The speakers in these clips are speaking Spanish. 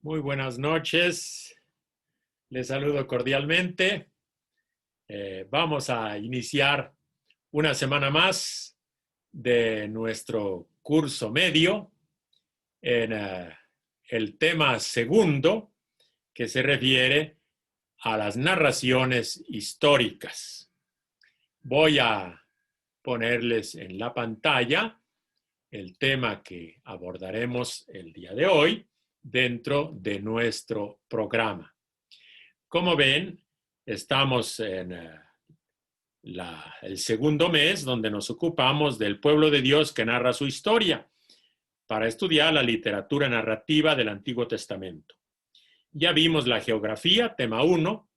Muy buenas noches, les saludo cordialmente. Vamos a iniciar una semana más de nuestro curso medio en el tema segundo, que se refiere a las narraciones históricas. Voy a ponerles en la pantalla el tema que abordaremos el día de hoy dentro de nuestro programa. Como ven, estamos en el segundo mes donde nos ocupamos del pueblo de Dios que narra su historia para estudiar la literatura narrativa del Antiguo Testamento. Ya vimos la geografía, tema 1,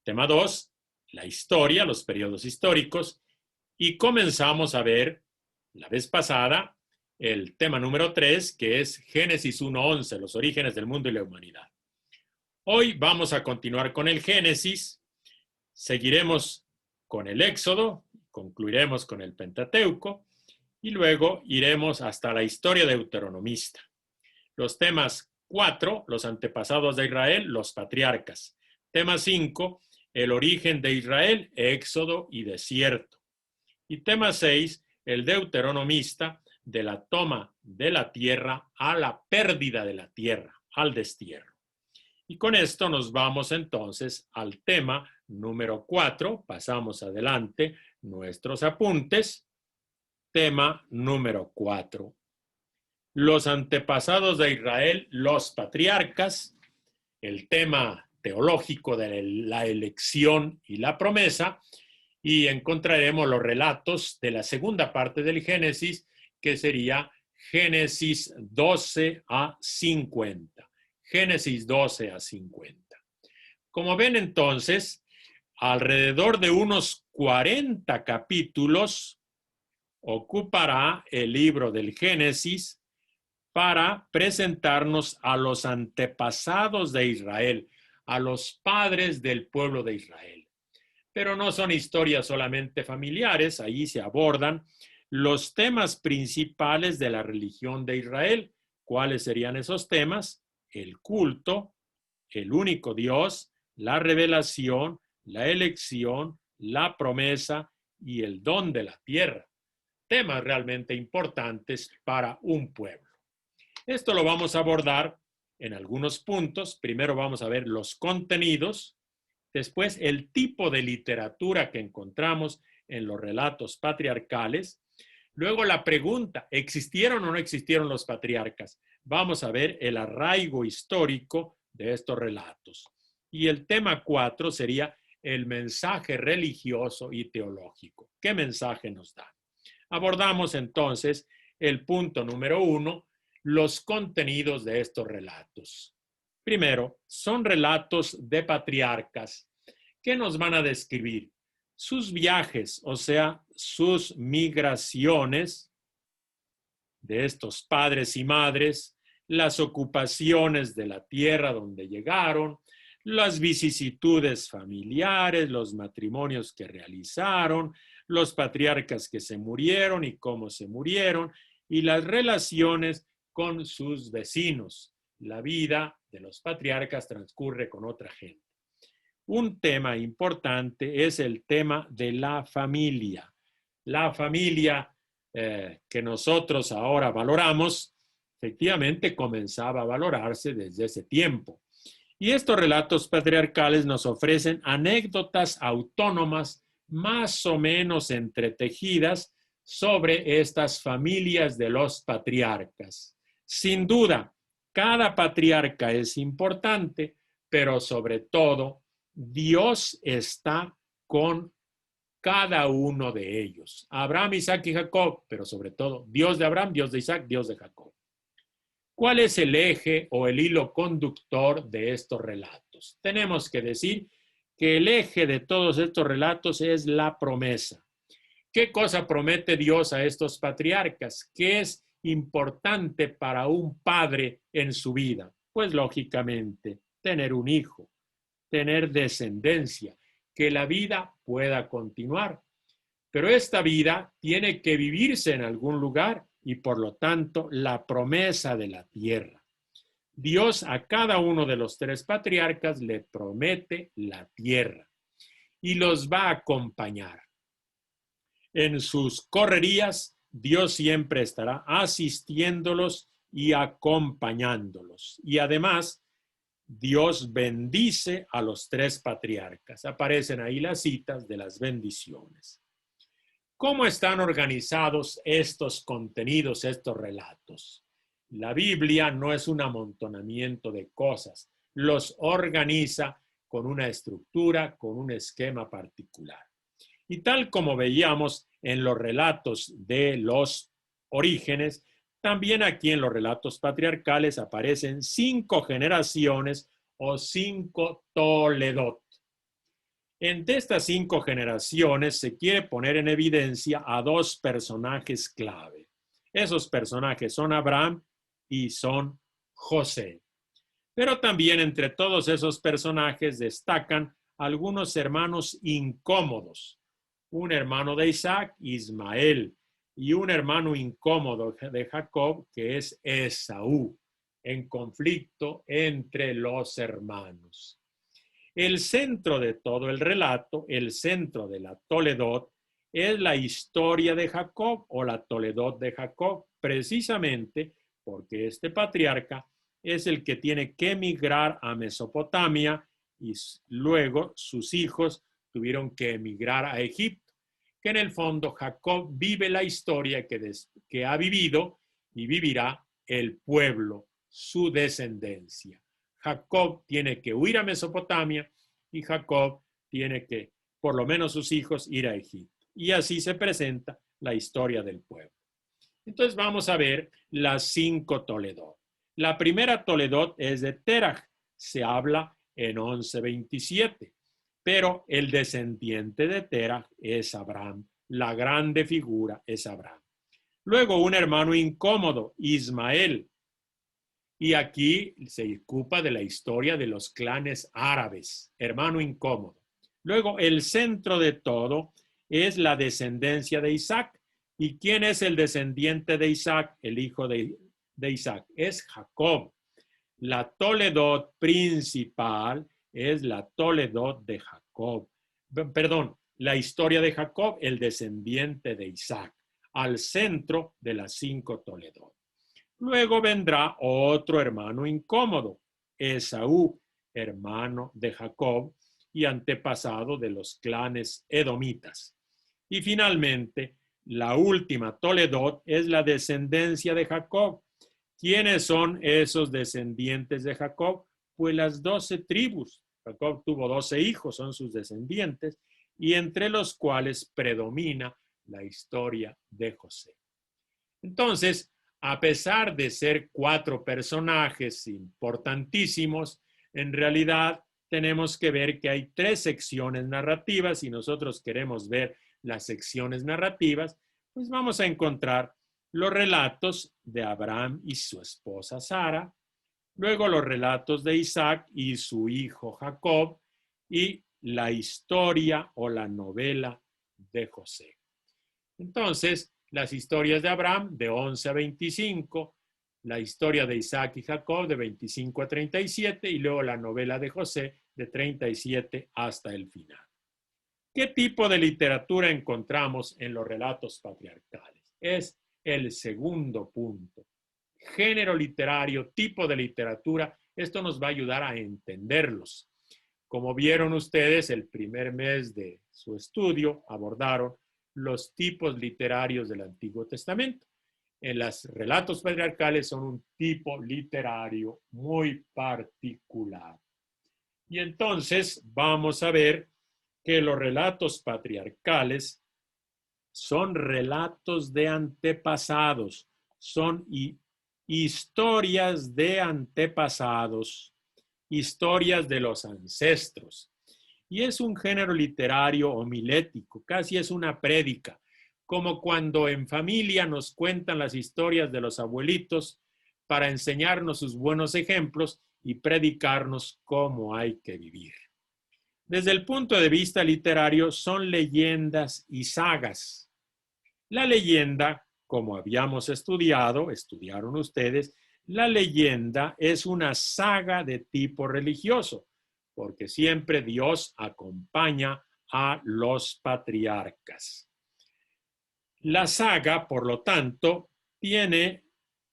tema 2, la historia, los periodos históricos, y comenzamos a ver la vez pasada el tema número 3, que es Génesis 1:11, los orígenes del mundo y la humanidad. Hoy vamos a continuar con el Génesis, seguiremos con el Éxodo, concluiremos con el Pentateuco y luego iremos hasta la historia deuteronomista. Los temas 4, los antepasados de Israel, los patriarcas. Tema 5, el origen de Israel, Éxodo y desierto. Y tema 6, el deuteronomista, de la toma de la tierra a la pérdida de la tierra, al destierro. Y con esto nos vamos entonces al tema número 4. Pasamos adelante nuestros apuntes. Tema número 4. Los antepasados de Israel, los patriarcas, el tema teológico de la elección y la promesa, y encontraremos los relatos de la segunda parte del Génesis, que sería Génesis 12 a 50. Génesis 12 a 50. Como ven entonces, alrededor de unos 40 capítulos ocupará el libro del Génesis para presentarnos a los antepasados de Israel, a los padres del pueblo de Israel. Pero no son historias solamente familiares, ahí se abordan los temas principales de la religión de Israel. ¿Cuáles serían esos temas? El culto, el único Dios, la revelación, la elección, la promesa y el don de la tierra. Temas realmente importantes para un pueblo. Esto lo vamos a abordar en algunos puntos. Primero vamos a ver los contenidos, después el tipo de literatura que encontramos en los relatos patriarcales. Luego la pregunta, ¿existieron o no existieron los patriarcas? Vamos a ver el arraigo histórico de estos relatos. Y el tema 4 sería el mensaje religioso y teológico. ¿Qué mensaje nos da? Abordamos entonces el punto número 1, los contenidos de estos relatos. Primero, son relatos de patriarcas que nos van a describir sus viajes, o sea, sus migraciones de estos padres y madres, las ocupaciones de la tierra donde llegaron, las vicisitudes familiares, los matrimonios que realizaron, los patriarcas que se murieron y cómo se murieron, y las relaciones con sus vecinos. La vida de los patriarcas transcurre con otra gente. Un tema importante es el tema de la familia. La familia que nosotros ahora valoramos, efectivamente comenzaba a valorarse desde ese tiempo. Y estos relatos patriarcales nos ofrecen anécdotas autónomas más o menos entretejidas sobre estas familias de los patriarcas. Sin duda, cada patriarca es importante, pero sobre todo, Dios está con cada uno de ellos. Abraham, Isaac y Jacob, pero sobre todo, Dios de Abraham, Dios de Isaac, Dios de Jacob. ¿Cuál es el eje o el hilo conductor de estos relatos? Tenemos que decir que el eje de todos estos relatos es la promesa. ¿Qué cosa promete Dios a estos patriarcas? ¿Qué es importante para un padre en su vida? Pues lógicamente, tener un hijo, tener descendencia, que la vida pueda continuar. Pero esta vida tiene que vivirse en algún lugar y por lo tanto la promesa de la tierra. Dios a cada uno de los tres patriarcas le promete la tierra y los va a acompañar. En sus correrías, Dios siempre estará asistiéndolos y acompañándolos. Y además, Dios bendice a los tres patriarcas. Aparecen ahí las citas de las bendiciones. ¿Cómo están organizados estos contenidos, estos relatos? La Biblia no es un amontonamiento de cosas, los organiza con una estructura, con un esquema particular. Y tal como veíamos en los relatos de los orígenes, también aquí en los relatos patriarcales aparecen 5 generaciones o 5 Toledot. Entre estas 5 generaciones se quiere poner en evidencia a 2 personajes clave. Esos personajes son Abraham y son José. Pero también entre todos esos personajes destacan algunos hermanos incómodos. Un hermano de Isaac, Ismael, y un hermano incómodo de Jacob, que es Esaú, en conflicto entre los hermanos. El centro de todo el relato, el centro de la Toledot, es la historia de Jacob o la Toledot de Jacob, precisamente porque este patriarca es el que tiene que emigrar a Mesopotamia y luego sus hijos tuvieron que emigrar a Egipto, que en el fondo Jacob vive la historia que ha vivido y vivirá el pueblo, su descendencia. Jacob tiene que huir a Mesopotamia y Jacob tiene que, por lo menos sus hijos, ir a Egipto. Y así se presenta la historia del pueblo. Entonces vamos a ver las 5 Toledot. La primera Toledot es de Terach, se habla en 11:27, pero el descendiente de Terach es Abraham, la grande figura es Abraham. Luego un hermano incómodo, Ismael, y aquí se ocupa de la historia de los clanes árabes, hermano incómodo. Luego el centro de todo es la descendencia de Isaac. ¿Y quién es el descendiente de Isaac? El hijo de Isaac es Jacob. La Toledot principal es la Toledot de Jacob. Perdón, la historia de Jacob, el descendiente de Isaac, al centro de las 5 Toledot. Luego vendrá otro hermano incómodo, Esaú, hermano de Jacob y antepasado de los clanes edomitas. Y finalmente, la última Toledot es la descendencia de Jacob. ¿Quiénes son esos descendientes de Jacob? Pues las 12 tribus. Jacob tuvo 12 hijos, son sus descendientes, y entre los cuales predomina la historia de José. Entonces, a pesar de ser 4 personajes importantísimos, en realidad tenemos que ver que hay 3 secciones narrativas. Si nosotros queremos ver las secciones narrativas, pues vamos a encontrar los relatos de Abraham y su esposa Sara, luego los relatos de Isaac y su hijo Jacob, y la historia o la novela de José. Entonces, las historias de Abraham de 11 a 25, la historia de Isaac y Jacob de 25 a 37 y luego la novela de José de 37 hasta el final. ¿Qué tipo de literatura encontramos en los relatos patriarcales? Es el segundo punto. Género literario, tipo de literatura, esto nos va a ayudar a entenderlos. Como vieron ustedes, el primer mes de su estudio abordaron los tipos literarios del Antiguo Testamento. En los relatos patriarcales son un tipo literario muy particular. Y entonces vamos a ver que los relatos patriarcales son relatos de antepasados, son historias de antepasados, historias de los ancestros. Y es un género literario homilético, casi es una prédica, como cuando en familia nos cuentan las historias de los abuelitos para enseñarnos sus buenos ejemplos y predicarnos cómo hay que vivir. Desde el punto de vista literario, son leyendas y sagas. La leyenda, como habíamos estudiaron ustedes, La leyenda es una saga de tipo religioso, porque siempre Dios acompaña a los patriarcas. La saga, por lo tanto, tiene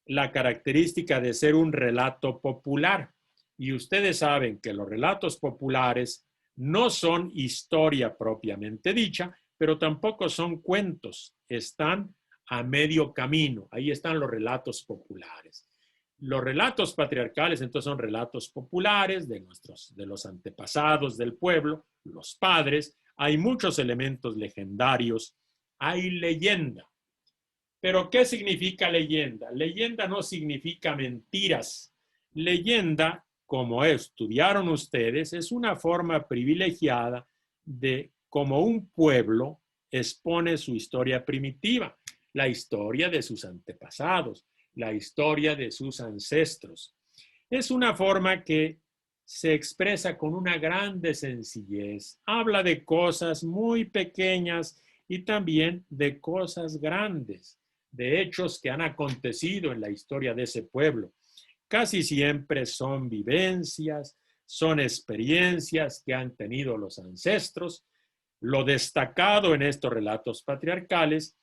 la característica de ser un relato popular. Y ustedes saben que los relatos populares no son historia propiamente dicha, pero tampoco son cuentos. Están a medio camino. Ahí están los relatos populares. Los relatos patriarcales, entonces, son relatos populares de los antepasados del pueblo, los padres. Hay muchos elementos legendarios. Hay leyenda. Pero ¿qué significa leyenda? Leyenda no significa mentiras. Leyenda, como estudiaron ustedes, es una forma privilegiada de cómo un pueblo expone su historia primitiva, la historia de sus antepasados, la historia de sus ancestros. Es una forma que se expresa con una grande sencillez, habla de cosas muy pequeñas y también de cosas grandes, de hechos que han acontecido en la historia de ese pueblo. Casi siempre son vivencias, son experiencias que han tenido los ancestros. Lo destacado en estos relatos patriarcales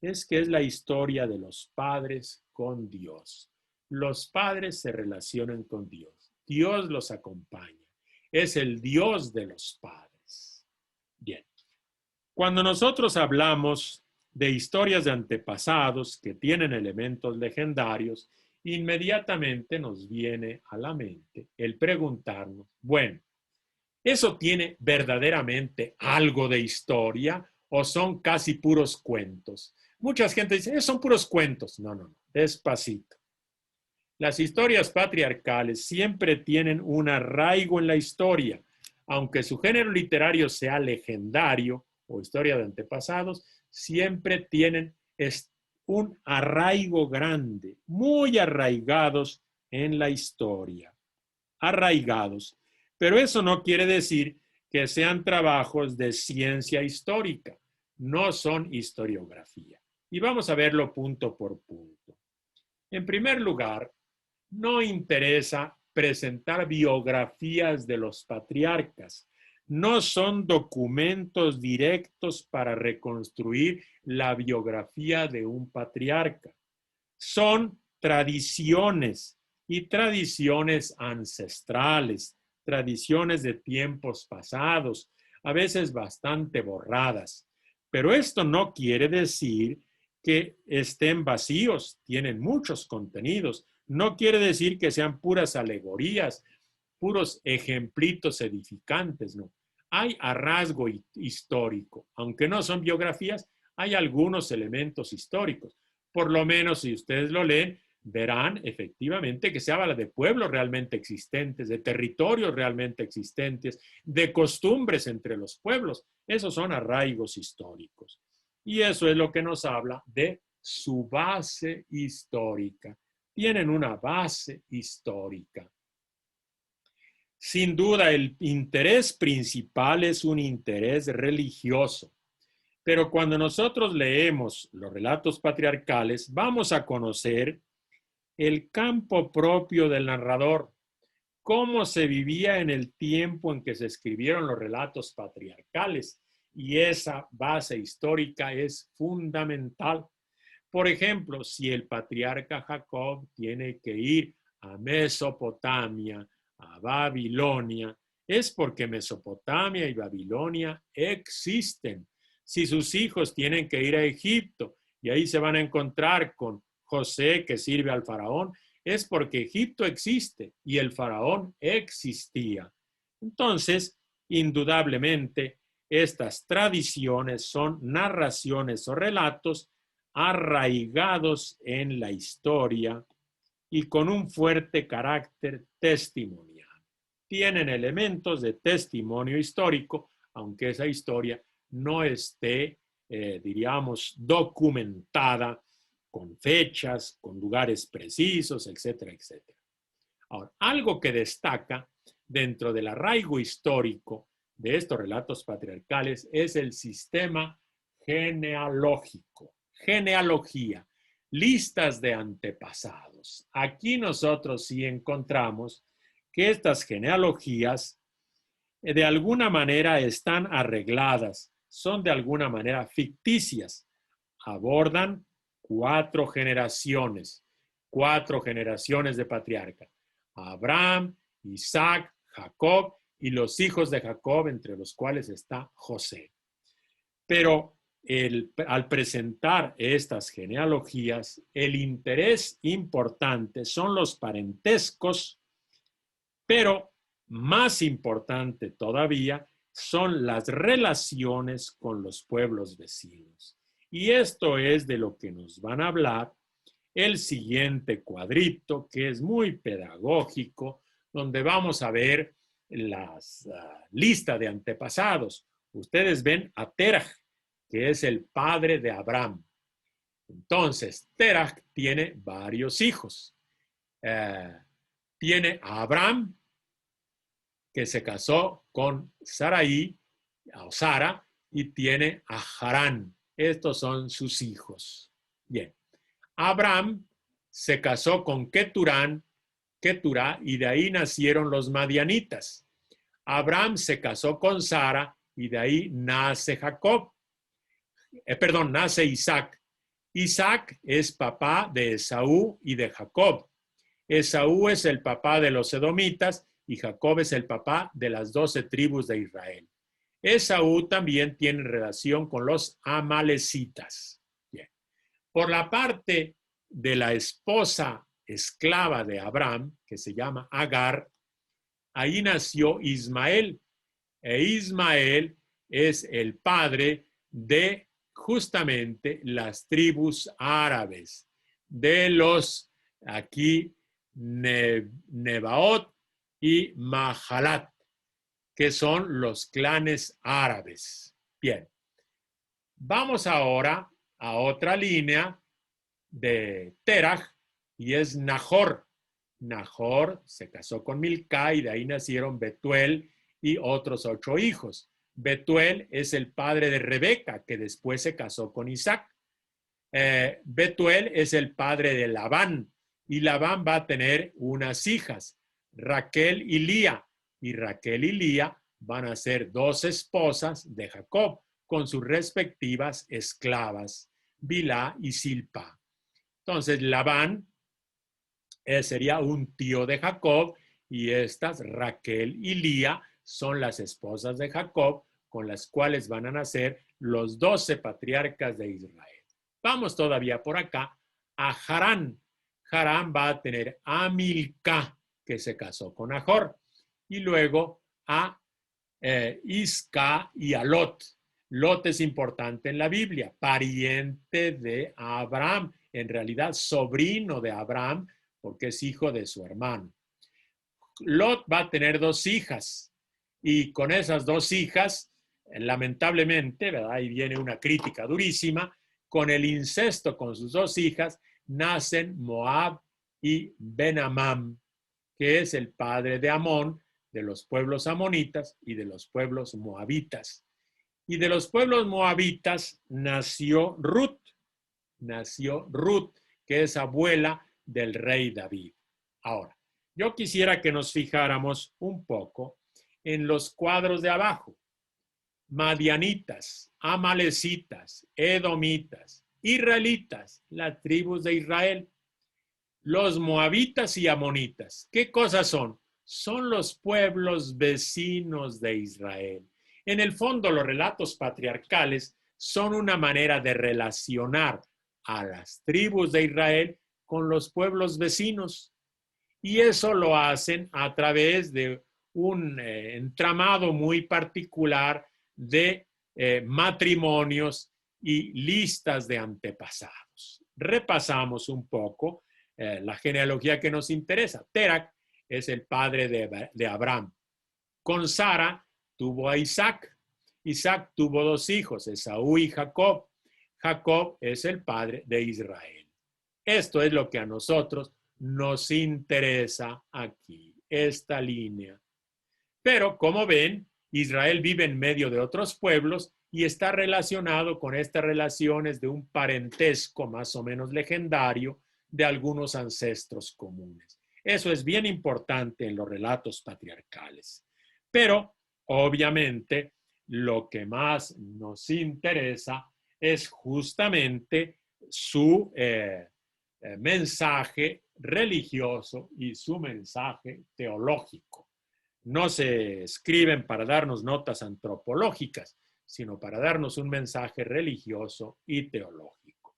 es que es la historia de los padres con Dios. Los padres se relacionan con Dios. Dios los acompaña. Es el Dios de los padres. Bien. Cuando nosotros hablamos de historias de antepasados que tienen elementos legendarios, inmediatamente nos viene a la mente el preguntarnos, bueno, ¿eso tiene verdaderamente algo de historia o son casi puros cuentos? Mucha gente dice, son puros cuentos. No, no, no, despacito. Las historias patriarcales siempre tienen un arraigo en la historia, aunque su género literario sea legendario o historia de antepasados, siempre tienen un arraigo grande, muy arraigados en la historia, arraigados. Pero eso no quiere decir que sean trabajos de ciencia histórica, no son historiografía. Y vamos a verlo punto por punto. En primer lugar, no interesa presentar biografías de los patriarcas. No son documentos directos para reconstruir la biografía de un patriarca. Son tradiciones y tradiciones ancestrales, tradiciones de tiempos pasados, a veces bastante borradas. Pero esto no quiere decir que estén vacíos, tienen muchos contenidos. No quiere decir que sean puras alegorías, puros ejemplitos edificantes, no. Hay a rasgo histórico, aunque no son biografías, hay algunos elementos históricos. Por lo menos si ustedes lo leen, verán efectivamente que se habla de pueblos realmente existentes, de territorios realmente existentes, de costumbres entre los pueblos. Esos son arraigos históricos. Y eso es lo que nos habla de su base histórica. Tienen una base histórica. Sin duda, el interés principal es un interés religioso. Pero cuando nosotros leemos los relatos patriarcales, vamos a conocer el campo propio del narrador, cómo se vivía en el tiempo en que se escribieron los relatos patriarcales. Y esa base histórica es fundamental. Por ejemplo, si el patriarca Jacob tiene que ir a Mesopotamia, a Babilonia, es porque Mesopotamia y Babilonia existen. Si sus hijos tienen que ir a Egipto y ahí se van a encontrar con José que sirve al faraón, es porque Egipto existe y el faraón existía. Entonces, indudablemente, estas tradiciones son narraciones o relatos arraigados en la historia y con un fuerte carácter testimonial. Tienen elementos de testimonio histórico, aunque esa historia no esté, diríamos, documentada con fechas, con lugares precisos, etcétera, etcétera. Ahora, algo que destaca dentro del arraigo histórico de estos relatos patriarcales es el sistema genealógico, genealogía. listas de antepasados. Aquí nosotros sí encontramos que estas genealogías de alguna manera están arregladas, son de alguna manera ficticias, abordan cuatro generaciones de patriarca: Abraham, Isaac, Jacob y los hijos de Jacob, entre los cuales está José. Pero al presentar estas genealogías, el interés importante son los parentescos, pero más importante todavía son las relaciones con los pueblos vecinos. Y esto es de lo que nos van a hablar el siguiente cuadrito, que es muy pedagógico, donde vamos a ver las listas de antepasados. Ustedes ven a Terah, que es el padre de Abraham. Entonces, Terah tiene varios hijos. Tiene a Abraham, que se casó con Sarai, o Sara, y tiene a Harán. Estos son sus hijos. Bien. Abraham se casó con Keturá, y de ahí nacieron los madianitas. Abraham se casó con Sara, y de ahí nace nace Isaac. Isaac es papá de Esaú y de Jacob. Esaú es el papá de los edomitas y Jacob es el papá de las 12 tribus de Israel. Esaú también tiene relación con los amalecitas. Bien. Por la parte de la esposa esclava de Abraham, que se llama Agar, ahí nació Ismael. E Ismael es el padre de justamente las tribus árabes, de los aquí Nebaot y Mahalat, que son los clanes árabes. Bien, vamos ahora a otra línea de Terah y es Nahor. Nahor se casó con Milca y de ahí nacieron Betuel y otros 8 hijos. Betuel es el padre de Rebeca, que después se casó con Isaac. Betuel es el padre de Labán y Labán va a tener unas hijas, Raquel y Lía. Y Raquel y Lía van a ser 2 esposas de Jacob con sus respectivas esclavas, Bilhá y Silpa. Entonces Labán sería un tío de Jacob y estas, Raquel y Lía, son las esposas de Jacob con las cuales van a nacer los 12 patriarcas de Israel. Vamos todavía por acá a Harán. Harán va a tener a Milca, que se casó con Nahor, y luego a Isca y a Lot. Lot es importante en la Biblia, pariente de Abraham, en realidad sobrino de Abraham, porque es hijo de su hermano. Lot va a tener 2 hijas y con esas 2 hijas, lamentablemente, ¿verdad? Ahí viene una crítica durísima, con el incesto con sus 2 hijas, nacen Moab y Ben-Amam, que es el padre de Amón, de los pueblos amonitas y de los pueblos moabitas. Y de los pueblos moabitas nació Ruth, que es abuela del rey David. Ahora, yo quisiera que nos fijáramos un poco en los cuadros de abajo. Madianitas, amalecitas, edomitas, israelitas, las tribus de Israel. Los moabitas y amonitas, ¿qué cosas son? Son los pueblos vecinos de Israel. En el fondo, los relatos patriarcales son una manera de relacionar a las tribus de Israel con los pueblos vecinos. Y eso lo hacen a través de un entramado muy particular de matrimonios y listas de antepasados. Repasamos un poco la genealogía que nos interesa. Terah es el padre de Abraham. Con Sara tuvo a Isaac. Isaac tuvo 2 hijos, Esaú y Jacob. Jacob es el padre de Israel. Esto es lo que a nosotros nos interesa aquí, esta línea. Pero, como ven, Israel vive en medio de otros pueblos y está relacionado con estas relaciones de un parentesco más o menos legendario de algunos ancestros comunes. Eso es bien importante en los relatos patriarcales. Pero, obviamente, lo que más nos interesa es justamente su mensaje religioso y su mensaje teológico. No se escriben para darnos notas antropológicas, sino para darnos un mensaje religioso y teológico.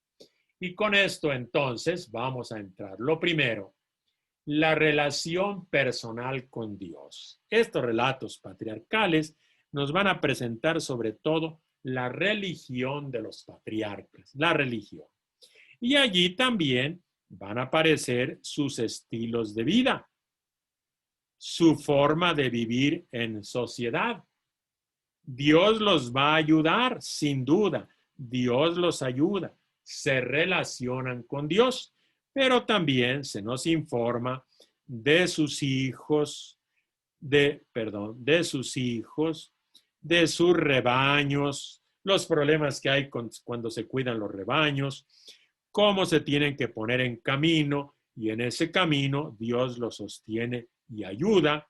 Y con esto entonces vamos a entrar. Lo primero, la relación personal con Dios. Estos relatos patriarcales nos van a presentar sobre todo la religión de los patriarcas, la religión. Y allí también van a aparecer sus estilos de vida, su forma de vivir en sociedad. Dios los va a ayudar, sin duda. Dios los ayuda. Se relacionan con Dios, pero también se nos informa de sus hijos, de sus rebaños, los problemas que hay cuando se cuidan los rebaños, cómo se tienen que poner en camino, y en ese camino Dios los sostiene y ayuda,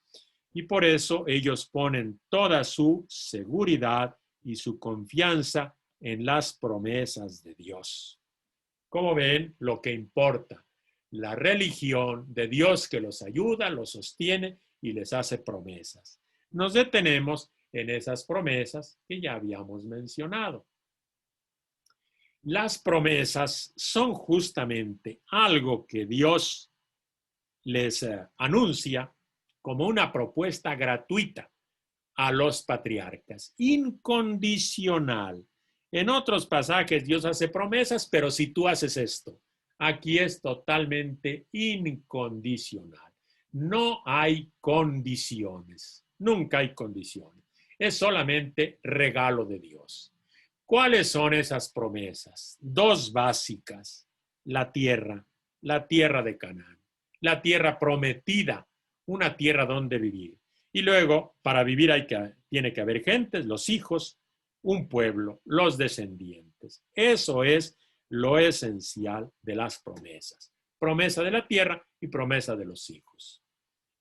y por eso ellos ponen toda su seguridad y su confianza en las promesas de Dios. Como ven, lo que importa, la religión de Dios que los ayuda, los sostiene y les hace promesas. Nos detenemos en esas promesas que ya habíamos mencionado. Las promesas son justamente algo que Dios les anuncia como una propuesta gratuita a los patriarcas, incondicional. En otros pasajes Dios hace promesas, pero si tú haces esto, aquí es totalmente incondicional. No hay condiciones, nunca hay condiciones. Es solamente regalo de Dios. ¿Cuáles son esas promesas? Dos básicas: la tierra de Canaán, la tierra prometida, una tierra donde vivir. Y luego, para vivir tiene que haber gentes, los hijos, un pueblo, los descendientes. Eso es lo esencial de las promesas. Promesa de la tierra y promesa de los hijos.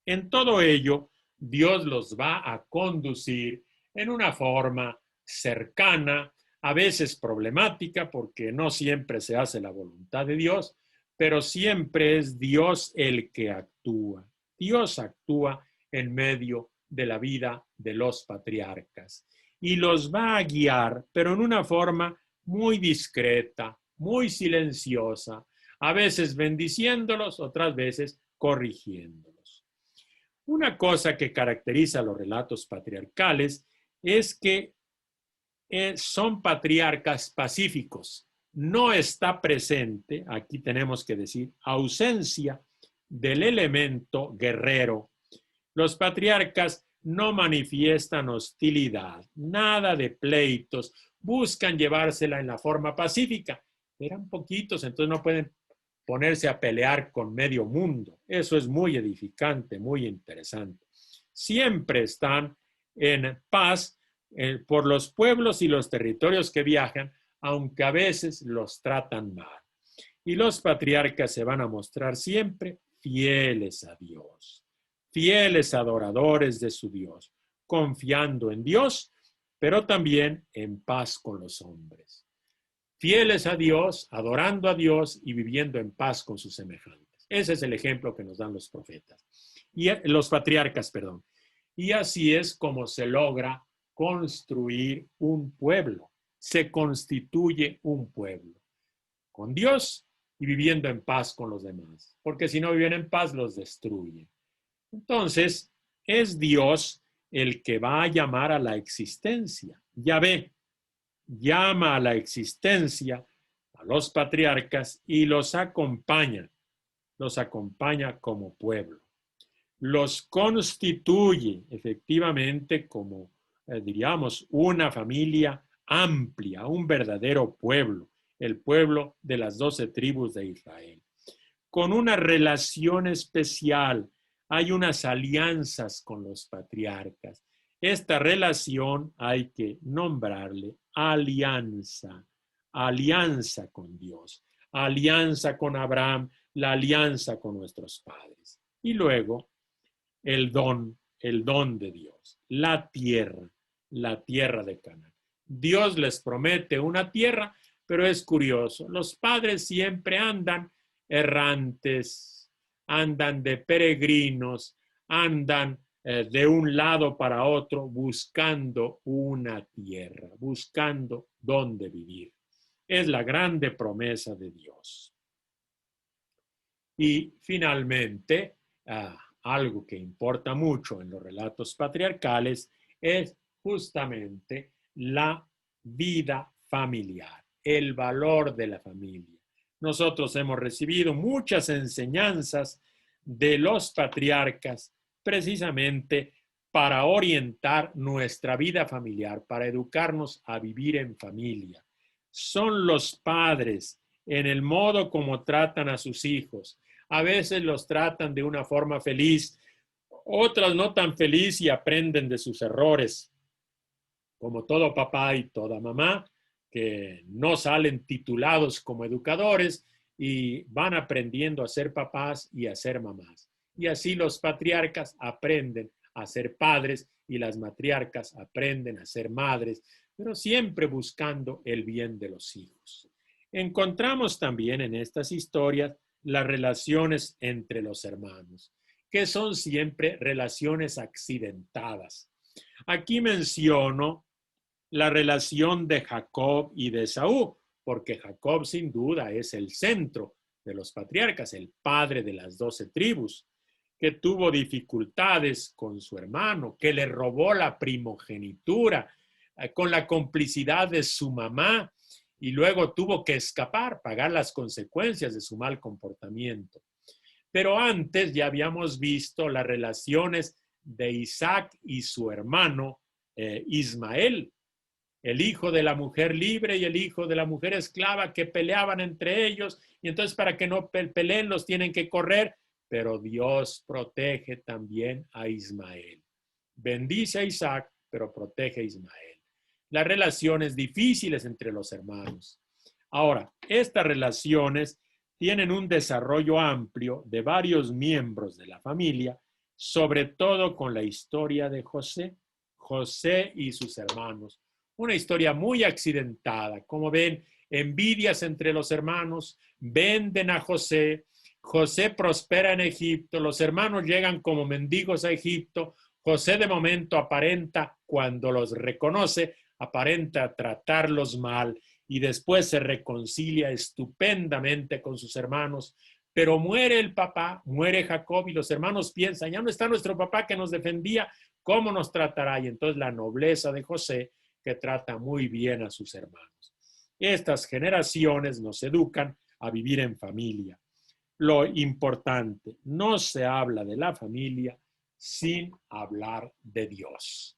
En todo ello, Dios los va a conducir en una forma cercana, a veces problemática, porque no siempre se hace la voluntad de Dios, pero siempre es Dios el que actúa. Dios actúa en medio de la vida de los patriarcas y los va a guiar, pero en una forma muy discreta, muy silenciosa, a veces bendiciéndolos, otras veces corrigiéndolos. Una cosa que caracteriza a los relatos patriarcales es que son patriarcas pacíficos. No está presente, aquí tenemos que decir, ausencia del elemento guerrero. Los patriarcas no manifiestan hostilidad, nada de pleitos, buscan llevársela en la forma pacífica. Eran poquitos, entonces no pueden ponerse a pelear con medio mundo. Eso es muy edificante, muy interesante. Siempre están en paz por los pueblos y los territorios que viajan, aunque a veces los tratan mal. Y los patriarcas se van a mostrar siempre fieles a Dios, fieles adoradores de su Dios, confiando en Dios, pero también en paz con los hombres. Fieles a Dios, adorando a Dios y viviendo en paz con sus semejantes. Ese es el ejemplo que nos dan los profetas. Y los patriarcas, perdón. Y así es como se logra construir un pueblo. Se constituye un pueblo. Con Dios y viviendo en paz con los demás. Porque si no viven en paz, los destruye. Entonces, es Dios el que va a llamar a la existencia. Yahvé llama a la existencia a los patriarcas y los acompaña como pueblo. Los constituye efectivamente como, diríamos, una familia amplia, un verdadero pueblo, el pueblo de las 12 tribus de Israel. Con una relación especial, hay unas alianzas con los patriarcas. Esta relación hay que nombrarle alianza. Alianza con Dios, alianza con Abraham, la alianza con nuestros padres. Y luego el don de Dios, la tierra de Canaán. Dios les promete una tierra, pero es curioso, los padres siempre andan errantes, andan de peregrinos, andan de un lado para otro buscando una tierra, buscando dónde vivir. Es la grande promesa de Dios. Y finalmente, algo que importa mucho en los relatos patriarcales es justamente la vida familiar, el valor de la familia. Nosotros hemos recibido muchas enseñanzas de los patriarcas precisamente para orientar nuestra vida familiar, para educarnos a vivir en familia. Son los padres en el modo como tratan a sus hijos. A veces los tratan de una forma feliz, otras no tan feliz y aprenden de sus errores. Como todo papá y toda mamá, que no salen titulados como educadores y van aprendiendo a ser papás y a ser mamás. Y así los patriarcas aprenden a ser padres y las matriarcas aprenden a ser madres, pero siempre buscando el bien de los hijos. Encontramos también en estas historias las relaciones entre los hermanos, que son siempre relaciones accidentadas. Aquí menciono la relación de Jacob y de Esaú, porque Jacob sin duda es el centro de los patriarcas, el padre de las 12 tribus, que tuvo dificultades con su hermano, que le robó la primogenitura con la complicidad de su mamá y luego tuvo que escapar, pagar las consecuencias de su mal comportamiento. Pero antes ya habíamos visto las relaciones de Isaac y su hermano Ismael, el hijo de la mujer libre y el hijo de la mujer esclava que peleaban entre ellos, y entonces para que no peleen los tienen que correr, pero Dios protege también a Ismael. Bendice a Isaac, pero protege a Ismael. Las relaciones difíciles entre los hermanos. Ahora, estas relaciones tienen un desarrollo amplio de varios miembros de la familia, sobre todo con la historia de José y sus hermanos. Una historia muy accidentada. Como ven, envidias entre los hermanos, venden a José, José prospera en Egipto, los hermanos llegan como mendigos a Egipto, José de momento aparenta, cuando los reconoce, aparenta tratarlos mal y después se reconcilia estupendamente con sus hermanos, pero muere el papá, muere Jacob y los hermanos piensan, ya no está nuestro papá que nos defendía, ¿cómo nos tratará? Y entonces la nobleza de José que trata muy bien a sus hermanos. Estas generaciones nos educan a vivir en familia. Lo importante, no se habla de la familia sin hablar de Dios.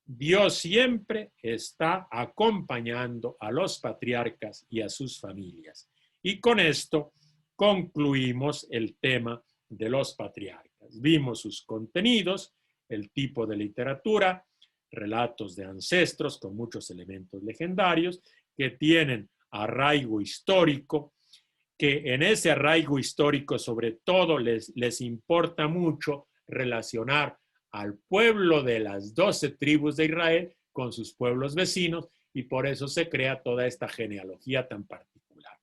Dios siempre está acompañando a los patriarcas y a sus familias. Y con esto concluimos el tema de los patriarcas. Vimos sus contenidos, el tipo de literatura, relatos de ancestros con muchos elementos legendarios que tienen arraigo histórico, que en ese arraigo histórico sobre todo les importa mucho relacionar al pueblo de las 12 tribus de Israel con sus pueblos vecinos y por eso se crea toda esta genealogía tan particular.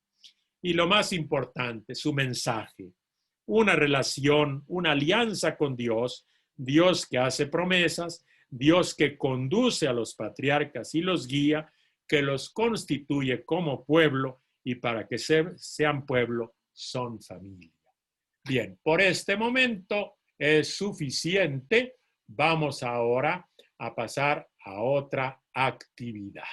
Y lo más importante, su mensaje, una relación, una alianza con Dios, Dios que hace promesas, Dios que conduce a los patriarcas y los guía, que los constituye como pueblo y para que sean pueblo son familia. Bien, por este momento es suficiente. Vamos ahora a pasar a otra actividad.